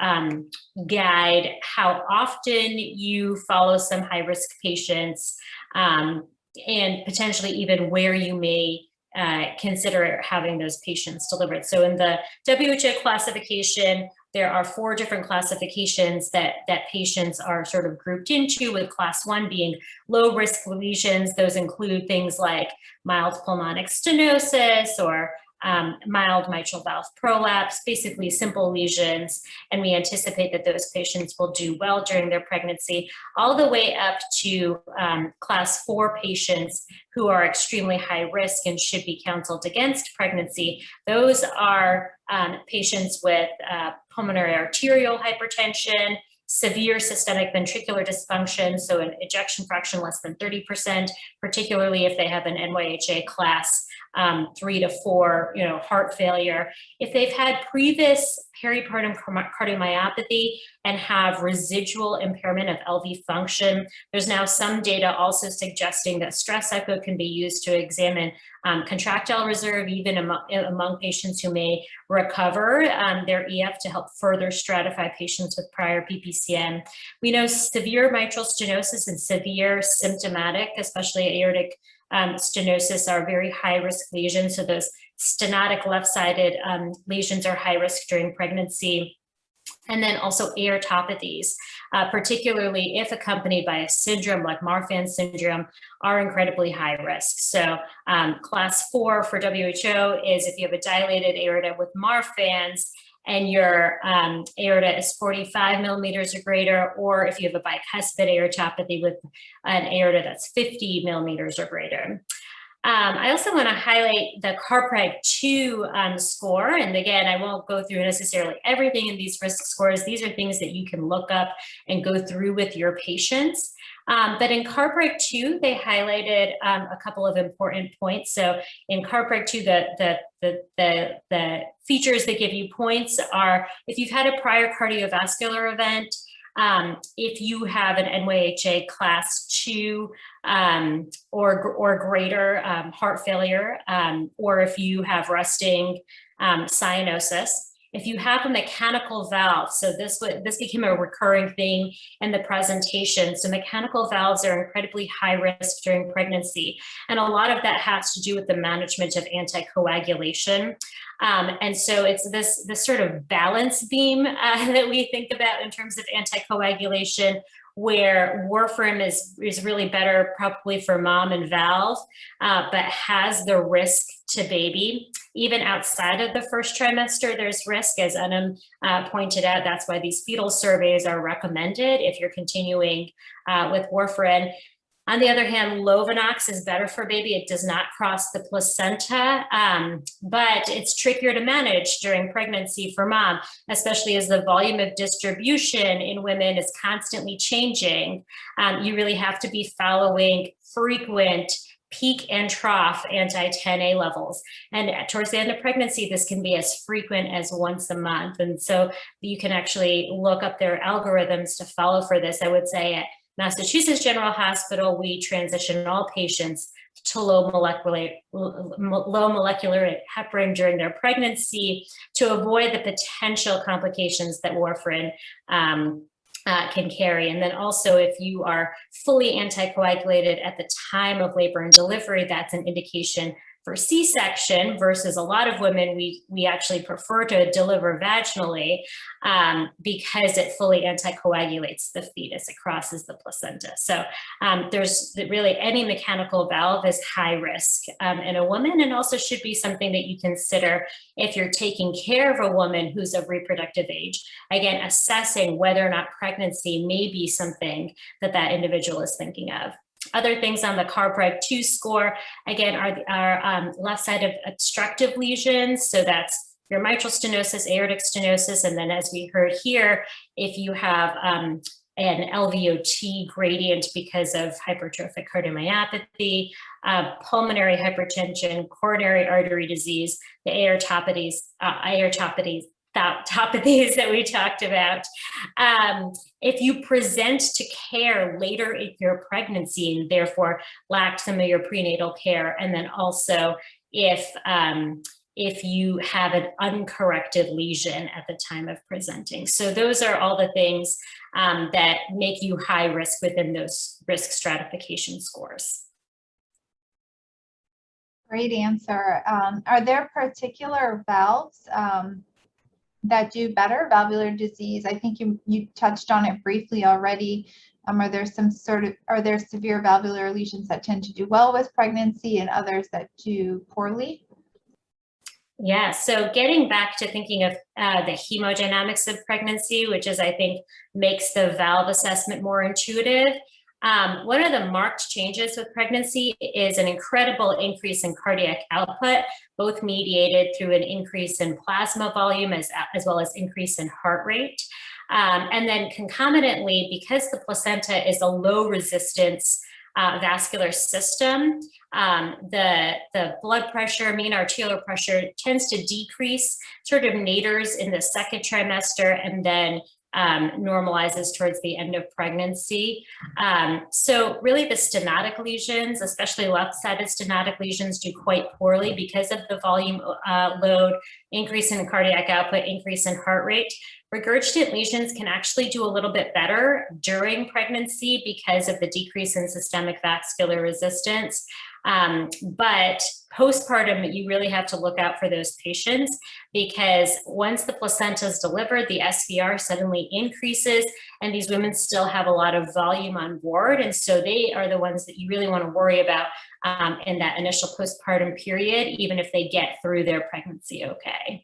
guide how often you follow some high-risk patients and potentially even where you may consider having those patients delivered. So in the WHO classification, there are 4 different classifications that patients are sort of grouped into, with class 1 being low risk lesions. Those include things like mild pulmonic stenosis or mild mitral valve prolapse, basically simple lesions. And we anticipate that those patients will do well during their pregnancy, all the way up to class 4 patients who are extremely high risk and should be counseled against pregnancy. Those are patients with pulmonary arterial hypertension, severe systemic ventricular dysfunction, so an ejection fraction less than 30%, particularly if they have an NYHA class 3 to 4, heart failure. If they've had previous peripartum cardiomyopathy and have residual impairment of LV function, there's now some data also suggesting that stress echo can be used to examine contractile reserve, even among patients who may recover their EF, to help further stratify patients with prior PPCM. We know severe mitral stenosis and severe symptomatic, especially aortic stenosis, are very high risk lesions. So those stenotic left-sided lesions are high risk during pregnancy. And then also aortopathies, particularly if accompanied by a syndrome like Marfan syndrome, are incredibly high risk. So class 4 for WHO is if you have a dilated aorta with Marfan's and your aorta is 45 millimeters or greater, or if you have a bicuspid aortopathy with an aorta that's 50 millimeters or greater. I also want to highlight the CARPREG-2 score. And again, I won't go through necessarily everything in these risk scores. These are things that you can look up and go through with your patients. But in CARPREG-2, they highlighted a couple of important points. So in CARPREG-2, the features that give you points are if you've had a prior cardiovascular event, If you have an NYHA class 2 or greater heart failure, or if you have resting cyanosis, if you have a mechanical valve, so this became a recurring thing in the presentation. So mechanical valves are incredibly high risk during pregnancy. And a lot of that has to do with the management of anticoagulation. And so it's this sort of balance beam that we think about in terms of anticoagulation, where warfarin is really better probably for mom and valve, but has the risk to baby. Even outside of the first trimester, there's risk, as Anum pointed out. That's why these fetal surveys are recommended if you're continuing with warfarin. On the other hand, Lovenox is better for baby. It does not cross the placenta, but it's trickier to manage during pregnancy for mom, especially as the volume of distribution in women is constantly changing. You really have to be following frequent peak and trough anti-10A levels. And towards the end of pregnancy, this can be as frequent as once a month. And so you can actually look up their algorithms to follow for this. I would say at Massachusetts General Hospital, we transition all patients to low molecular heparin during their pregnancy to avoid the potential complications that warfarin can carry. And then also, if you are fully anticoagulated at the time of labor and delivery, that's an indication for C-section, versus a lot of women, we actually prefer to deliver vaginally because it fully anticoagulates the fetus. It crosses the placenta. So there's really any mechanical valve is high risk in a woman, and also should be something that you consider if you're taking care of a woman who's of reproductive age. Again, assessing whether or not pregnancy may be something that that individual is thinking of. Other things on the CARPREG-2 score, again, are left side of obstructive lesions. So that's your mitral stenosis, aortic stenosis. And then as we heard here, if you have an LVOT gradient because of hypertrophic cardiomyopathy, pulmonary hypertension, coronary artery disease, the aortopathies that we talked about. If you present to care later in your pregnancy and therefore lacked some of your prenatal care, and then also if you have an uncorrected lesion at the time of presenting. So those are all the things that make you high risk within those risk stratification scores. Great answer. Are there particular valves that do better? Valvular disease, I think you touched on it briefly already. Are there severe valvular lesions that tend to do well with pregnancy and others that do poorly? Yeah, so getting back to thinking of the hemodynamics of pregnancy, which is, I think, makes the valve assessment more intuitive. One of the marked changes with pregnancy is an incredible increase in cardiac output, both mediated through an increase in plasma volume as well as increase in heart rate. And then concomitantly, because the placenta is a low resistance vascular system, the blood pressure, mean arterial pressure tends to decrease, sort of nators in the second trimester, and then normalizes towards the end of pregnancy. So really the stenotic lesions, especially left-sided stenotic lesions, do quite poorly because of the volume load, increase in cardiac output, increase in heart rate. Regurgitant lesions can actually do a little bit better during pregnancy because of the decrease in systemic vascular resistance. But postpartum, you really have to look out for those patients, because once the placenta is delivered, the SVR suddenly increases, and these women still have a lot of volume on board. And so they are the ones that you really want to worry about in that initial postpartum period, even if they get through their pregnancy okay.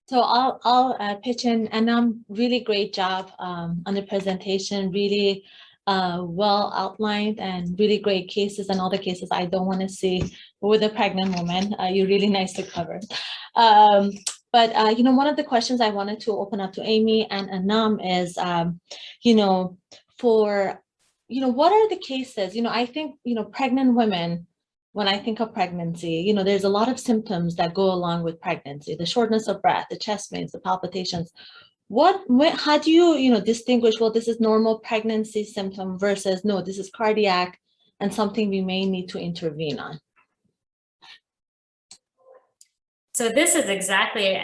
So I'll pitch in, and really great job on the presentation, really well outlined, and really great cases, and all the cases I don't want to see with a pregnant woman. You're really nice to cover. But one of the questions I wanted to open up to Amy and Anum is, for what are the cases? I think pregnant women, when I think of pregnancy, there's a lot of symptoms that go along with pregnancy, the shortness of breath, the chest pains, the palpitations. How do you, distinguish, well, this is normal pregnancy symptom versus, no, this is cardiac and something we may need to intervene on? So this is exactly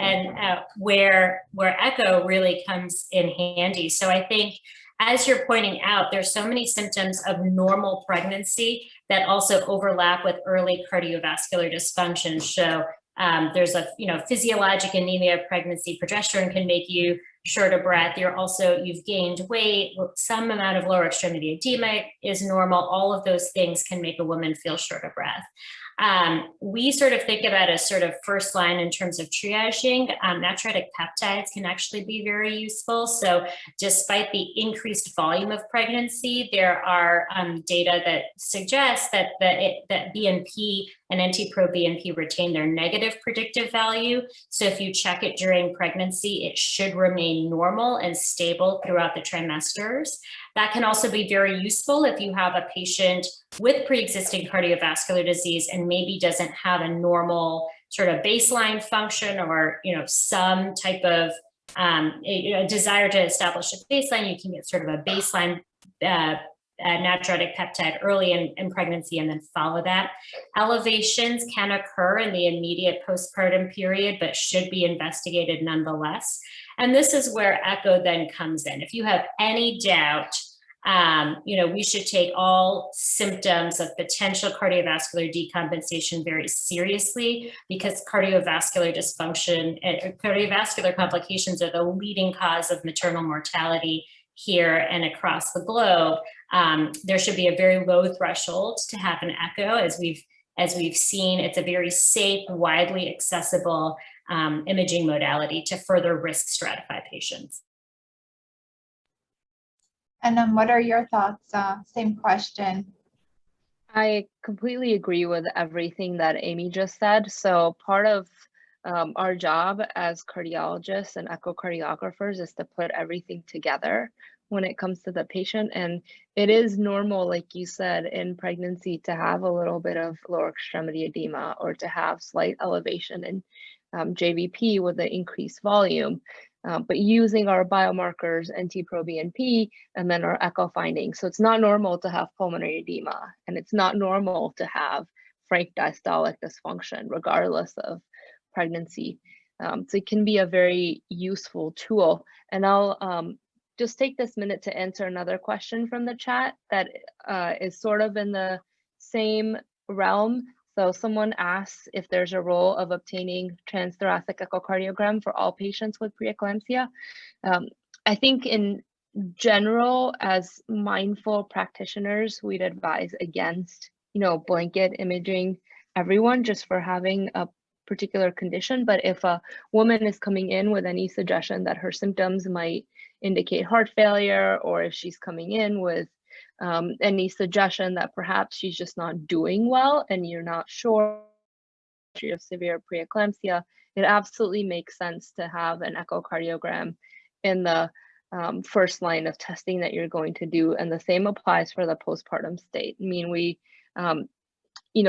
where echo really comes in handy. So I think, as you're pointing out, there's so many symptoms of normal pregnancy that also overlap with early cardiovascular dysfunction. So there's a physiologic anemia of pregnancy. Progesterone can make you short of breath. You've gained weight. Some amount of lower extremity edema is normal. All of those things can make a woman feel short of breath. We sort of think about a sort of first line in terms of triaging. Natriuretic peptides can actually be very useful. So despite the increased volume of pregnancy, there are data that suggests that that BNP and NT-proBNP retain their negative predictive value. So if you check it during pregnancy, it should remain normal and stable throughout the trimesters. That can also be very useful if you have a patient with pre-existing cardiovascular disease and maybe doesn't have a normal sort of baseline function, or some type of a desire to establish a baseline. You can get sort of a baseline natriuretic peptide early in pregnancy and then follow that. Elevations can occur in the immediate postpartum period, but should be investigated nonetheless. And this is where echo then comes in. If you have any doubt, we should take all symptoms of potential cardiovascular decompensation very seriously, because cardiovascular dysfunction and cardiovascular complications are the leading cause of maternal mortality here and across the globe. There should be a very low threshold to have an echo. As we've seen, it's a very safe, widely accessible imaging modality to further risk stratify patients. And then what are your thoughts? Same question. I completely agree with everything that Amy just said. So part of our job as cardiologists and echocardiographers is to put everything together when it comes to the patient. And it is normal, like you said, in pregnancy to have a little bit of lower extremity edema or to have slight elevation in JVP with the increased volume. But using our biomarkers, NT-proBNP, and then our echo findings. So it's not normal to have pulmonary edema, and it's not normal to have frank diastolic dysfunction, regardless of pregnancy. So it can be a very useful tool. And I'll just take this minute to answer another question from the chat that is sort of in the same realm. So someone asks if there's a role of obtaining transthoracic echocardiogram for all patients with preeclampsia. I think in general, as mindful practitioners, we'd advise against, blanket imaging everyone just for having a particular condition. But if a woman is coming in with any suggestion that her symptoms might indicate heart failure, or if she's coming in with any suggestion that perhaps she's just not doing well and you're not sure of severe preeclampsia, it absolutely makes sense to have an echocardiogram in the first line of testing that you're going to do. And the same applies for the postpartum state. I mean, we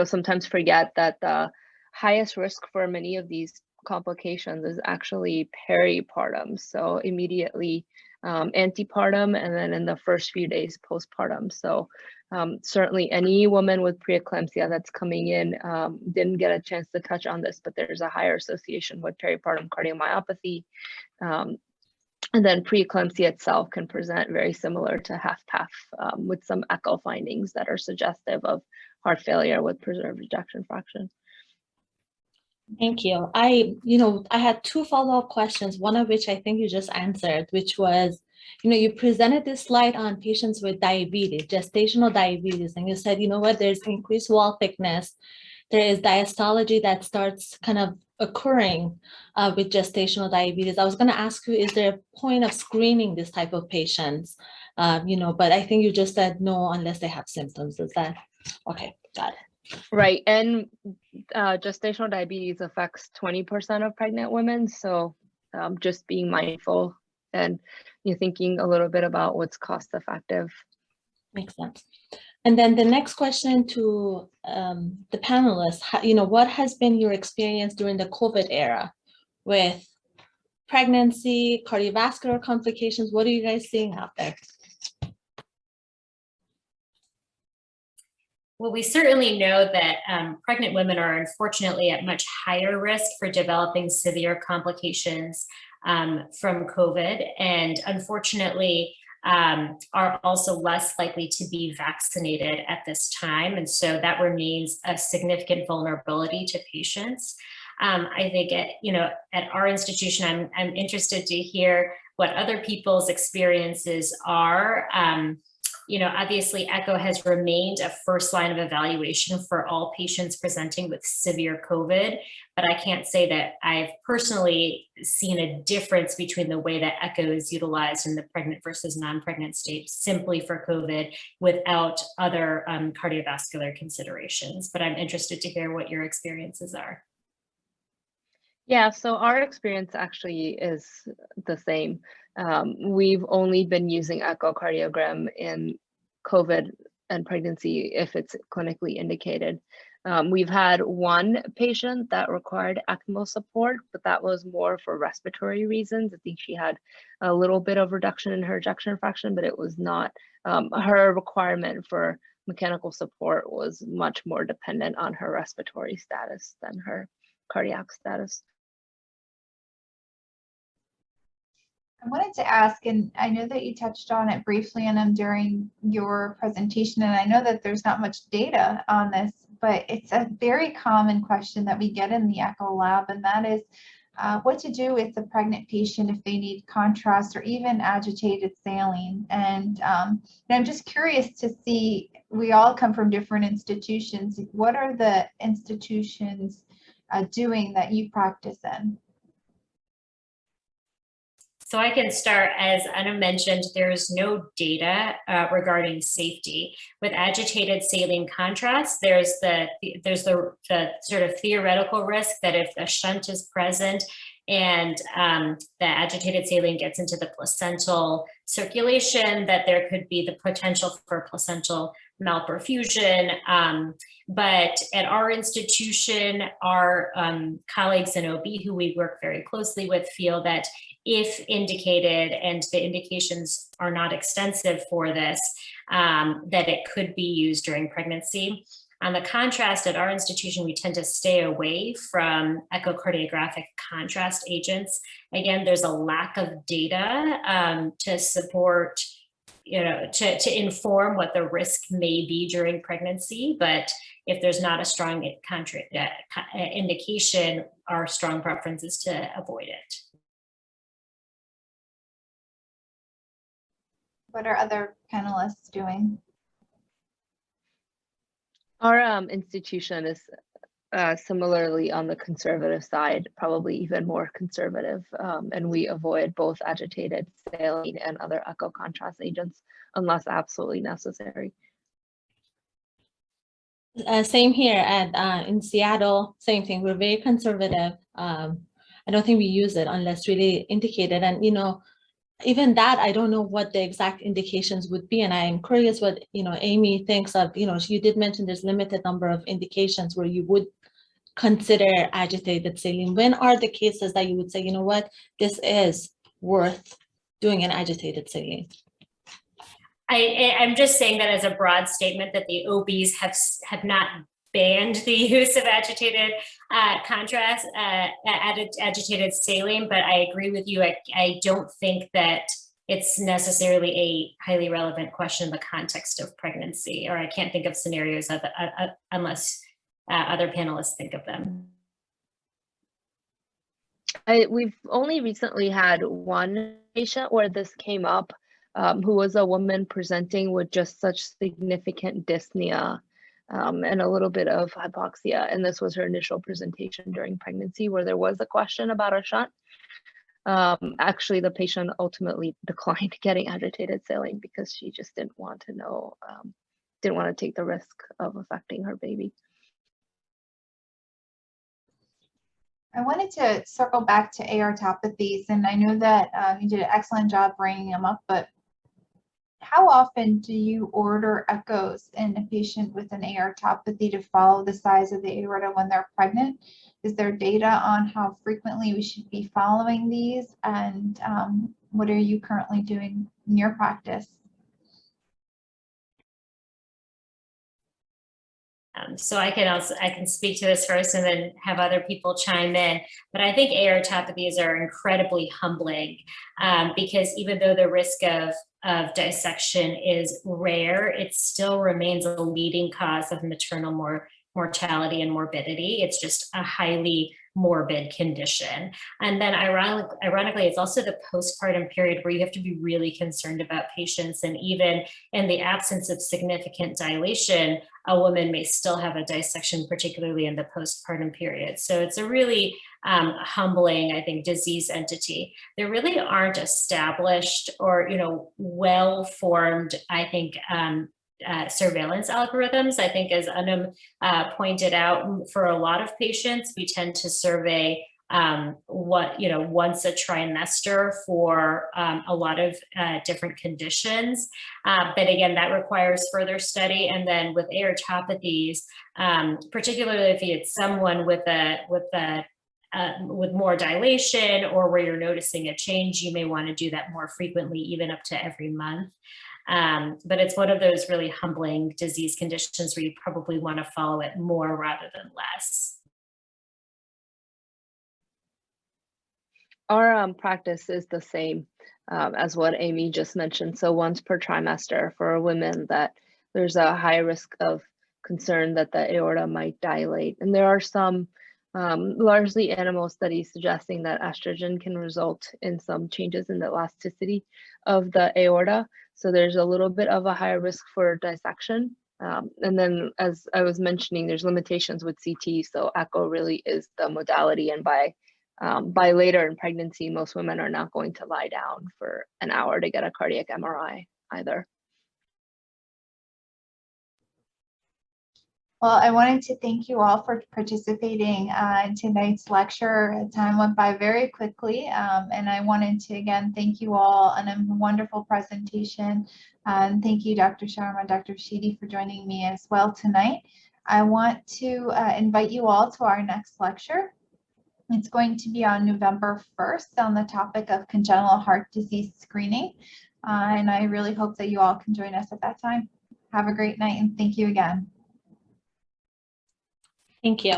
sometimes forget that the highest risk for many of these complications is actually peripartum. So immediately antepartum, and then in the first few days postpartum. So certainly any woman with preeclampsia that's coming in didn't get a chance to touch on this, but there's a higher association with peripartum cardiomyopathy. And then preeclampsia itself can present very similar to HFpEF with some echo findings that are suggestive of heart failure with preserved ejection fraction. Thank you. I had two follow-up questions, one of which I think you just answered, which was, you presented this slide on patients with diabetes, gestational diabetes, and you said, there's increased wall thickness. There is diastology that starts kind of occurring with gestational diabetes. I was going to ask you, is there a point of screening this type of patients? But I think you just said no, unless they have symptoms. Is that okay? Got it. Right, and gestational diabetes affects 20% of pregnant women. So just being mindful and thinking a little bit about what's cost effective. Makes sense. And then the next question to the panelists, what has been your experience during the COVID era with pregnancy, cardiovascular complications? What are you guys seeing out there? Well, we certainly know that pregnant women are unfortunately at much higher risk for developing severe complications from COVID, and unfortunately are also less likely to be vaccinated at this time. And so that remains a significant vulnerability to patients. I think at our institution, I'm interested to hear what other people's experiences are. Obviously echo has remained a first line of evaluation for all patients presenting with severe COVID, but I can't say that I've personally seen a difference between the way that echo is utilized in the pregnant versus non-pregnant state simply for COVID without other cardiovascular considerations. But I'm interested to hear what your experiences are. Yeah, so our experience actually is the same. We've only been using echocardiogram in COVID and pregnancy if it's clinically indicated. We've had one patient that required ECMO support, but that was more for respiratory reasons. I think she had a little bit of reduction in her ejection fraction, but it was not, her requirement for mechanical support was much more dependent on her respiratory status than her cardiac status. I wanted to ask, and I know that you touched on it briefly, Anum, during your presentation, and I know that there's not much data on this, but it's a very common question that we get in the echo lab, and that is what to do with the pregnant patient if they need contrast or even agitated saline. And I'm just curious to see, we all come from different institutions. What are the institutions doing that you practice in? So I can start. As Anna mentioned, there is no data regarding safety. With agitated saline contrast, there's the sort of theoretical risk that if a shunt is present and the agitated saline gets into the placental circulation, that there could be the potential for placental malperfusion. But at our institution, our colleagues in OB who we work very closely with feel that if indicated, and the indications are not extensive for this, that it could be used during pregnancy. On the contrast, at our institution, we tend to stay away from echocardiographic contrast agents. Again, there's a lack of data to support, to inform what the risk may be during pregnancy. But if there's not a strong indication, our strong preference is to avoid it. What are other panelists doing? Our institution is similarly on the conservative side, probably even more conservative, and we avoid both agitated saline and other echo contrast agents unless absolutely necessary. Same here in Seattle, same thing. We're very conservative. I don't think we use it unless really indicated. And even that, I don't know what the exact indications would be. And I'm curious what Amy thinks of. You did mention there's limited number of indications where you would consider agitated saline. When are the cases that you would say, what, this is worth doing an agitated saline? I'm just saying that as a broad statement that the OBs have not banned the use of agitated contrast, agitated saline, but I agree with you. I don't think that it's necessarily a highly relevant question in the context of pregnancy, or I can't think of scenarios unless other panelists think of them. We've only recently had one patient where this came up, who was a woman presenting with just such significant dyspnea and a little bit of hypoxia. And this was her initial presentation during pregnancy where there was a question about a shunt. Actually, the patient ultimately declined getting agitated saline because she just didn't want to know, didn't want to take the risk of affecting her baby. I wanted to circle back to aortopathies, and I know that you did an excellent job bringing them up, but how often do you order echoes in a patient with an aortopathy to follow the size of the aorta when they're pregnant? Is there data on how frequently we should be following these? And what are you currently doing in your practice? So I can speak to this first and then have other people chime in. But I think aortopathies are incredibly humbling because even though the risk of dissection is rare, it still remains a leading cause of maternal mortality and morbidity. It's just a highly morbid condition. And then ironically, it's also the postpartum period where you have to be really concerned about patients. And even in the absence of significant dilation, a woman may still have a dissection, particularly in the postpartum period. So it's a really humbling, I think, disease entity. There really aren't established or, well-formed, I think, surveillance algorithms. I think, as Anum pointed out, for a lot of patients, we tend to survey once a trimester for a lot of different conditions. But again, that requires further study. And then with aortopathies, particularly if it's someone with more dilation or where you're noticing a change, you may want to do that more frequently, even up to every month. But it's one of those really humbling disease conditions where you probably want to follow it more rather than less. Our practice is the same as what Amy just mentioned. So once per trimester for women that there's a high risk of concern that the aorta might dilate. And there are some largely animal studies suggesting that estrogen can result in some changes in the elasticity of the aorta. So there's a little bit of a higher risk for dissection. And then, as I was mentioning, there's limitations with CT. So echo really is the modality. And by later in pregnancy, most women are not going to lie down for an hour to get a cardiac MRI either. Well, I wanted to thank you all for participating in tonight's lecture. Time went by very quickly, and I wanted to again thank you all on a wonderful presentation. And thank you, Dr. Sharma, Dr. Sheedy, for joining me as well tonight. I want to invite you all to our next lecture. It's going to be on November 1st on the topic of congenital heart disease screening. And I really hope that you all can join us at that time. Have a great night and thank you again. Thank you.